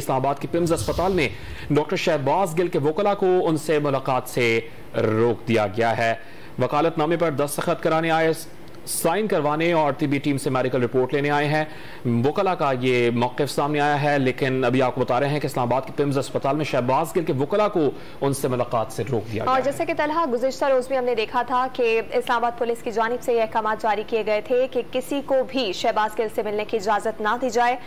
इस्लामाबाद के पिम्स अस्पताल में डॉक्टर शहबाज गिल के वकला को उनसे मुलाकात से रोक दिया गया है। वकालतनामे पर दस्तखत कराने आए, साइन करवाने और तिब्बी टीम से मेडिकल रिपोर्ट लेने आए हैं। वकला का ये मौक़िफ़ सामने आया है, लेकिन अभी आपको बता रहे हैं कि इस्लामाबाद के पिम्स अस्पताल में शहबाज गिल के वकला को उनसे मुलाकात से रोक दिया गया। और जैसे कि तलहा गुज़िश्ता रोज भी हमने देखा था कि इस्लामाबाद पुलिस की जानिब से यह अहकाम जारी किए गए थे कि किसी को भी शहबाज गिल से मिलने की इजाजत ना दी जाए।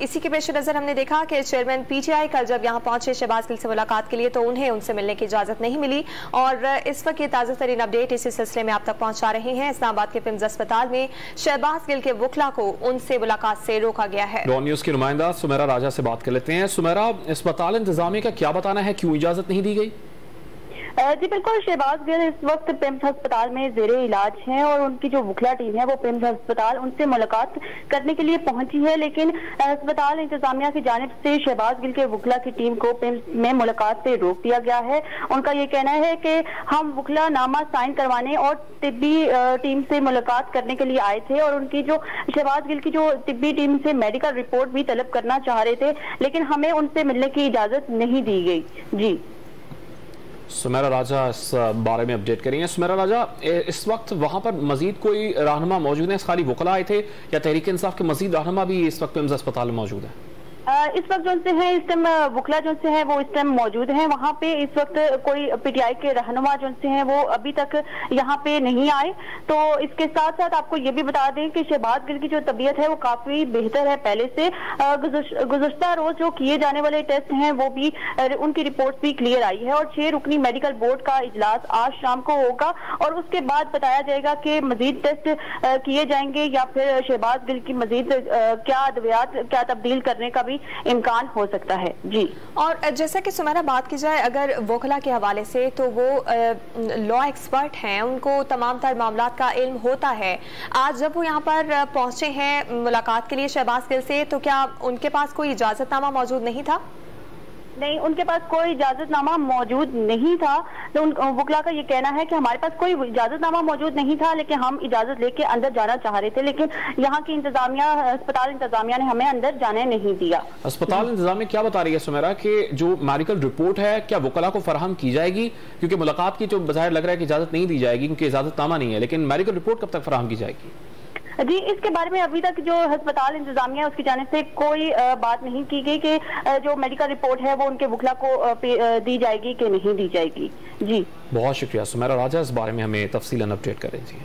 इसी के पेश नजर हमने देखा कि चेयरमैन PTI कल जब यहाँ पहुंचे शहबाज गिल से मुलाकात के लिए तो उन्हें उनसे मिलने की इजाजत नहीं मिली। और इस वक्त ये ताज़ा तरीन अपडेट इसी सिलसिले में आप तक पहुंचा रहे हैं। इस्लामाबाद के पिम्स अस्पताल में शहबाज गिल के वकला को उनसे मुलाकात से रोका गया है। डॉन न्यूज़ की नुमाइंदा सुमेरा राजा से बात कर लेते हैं। सुमेरा, अस्पताल इंतजामिया का क्या बताना है, क्यों इजाजत नहीं दी गई? जी बिल्कुल, शहबाज गिल इस वक्त पिम्स अस्पताल में जेरे इलाज हैं और उनकी जो वकला टीम है वो पिम्स अस्पताल उनसे मुलाकात करने के लिए पहुंची है, लेकिन अस्पताल इंतजामिया की जानिब से शहबाज गिल के वकला की टीम को पिम्स में मुलाकात से रोक दिया गया है। उनका ये कहना है कि हम वकला नामा साइन करवाने और तिब्बी टीम से मुलाकात करने के लिए आए थे और उनकी जो शहबाज गिल की जो तिब्बी टीम से मेडिकल रिपोर्ट भी तलब करना चाह रहे थे, लेकिन हमें उनसे मिलने की इजाजत नहीं दी गई। जी सुमेरा राजा इस बारे में अपडेट करेंगे। सुमेरा राजा, इस वक्त वहां पर मजीद कोई रहनुमा मौजूद है? खाली वकला आए थे या तहरीक इंसाफ के मजीद रहनुमा भी इस वक्त पिम्स अस्पताल में मौजूद है? इस वक्त जो से है, इस टाइम वकला जो से है वो इस टाइम मौजूद हैं वहाँ पे। इस वक्त कोई PTI के रहनुमा जो से हैं वो अभी तक यहाँ पे नहीं आए। तो इसके साथ साथ आपको ये भी बता दें कि शहबाज गिल की जो तबीयत है वो काफी बेहतर है पहले से। गुज़श्ता रोज जो किए जाने वाले टेस्ट हैं वो भी उनकी रिपोर्ट भी क्लियर आई है और 6 रुकनी मेडिकल बोर्ड का इजलास आज शाम को होगा और उसके बाद बताया जाएगा कि मजीद टेस्ट किए जाएंगे या फिर शहबाज गिल की मजीद क्या अद्वियात क्या तब्दील करने का भी इम्कान हो सकता है। जी, और जैसा कि सुमेरा बात की जाए अगर वकला के हवाले से, तो वो लॉ एक्सपर्ट हैं, उनको तमाम तर मामलात का इल्म होता है। आज जब वो यहाँ पर पहुंचे हैं मुलाकात के लिए शहबाज गिल से, तो क्या उनके पास कोई इजाजतनामा मौजूद नहीं था? नहीं, उनके पास कोई इजाजतनामा मौजूद नहीं था। तो वकला का ये कहना है कि हमारे पास कोई इजाजतनामा मौजूद नहीं था, लेकिन हम इजाजत लेके अंदर जाना चाह रहे थे, लेकिन यहाँ की इंतजामिया, अस्पताल इंतजामिया ने हमें अंदर जाने नहीं दिया। अस्पताल इंतजामिया क्या बता रही है सुमेरा कि जो मेडिकल रिपोर्ट है क्या वकला को फराहम की जाएगी? क्योंकि मुलाकात की जो बाहर लग रहा है कि इजाजत नहीं दी जाएगी क्योंकि इजाजतनामा नहीं है, लेकिन मेडिकल रिपोर्ट कब तक फराहम की जाएगी? जी, इसके बारे में अभी तक जो अस्पताल इंतजामिया उसकी जाने से कोई बात नहीं की गई कि जो मेडिकल रिपोर्ट है वो उनके वकला को दी जाएगी कि नहीं दी जाएगी। जी, बहुत शुक्रिया सुमेरा राजा, इस बारे में हमें तफसीलन अपडेट कर रही थी।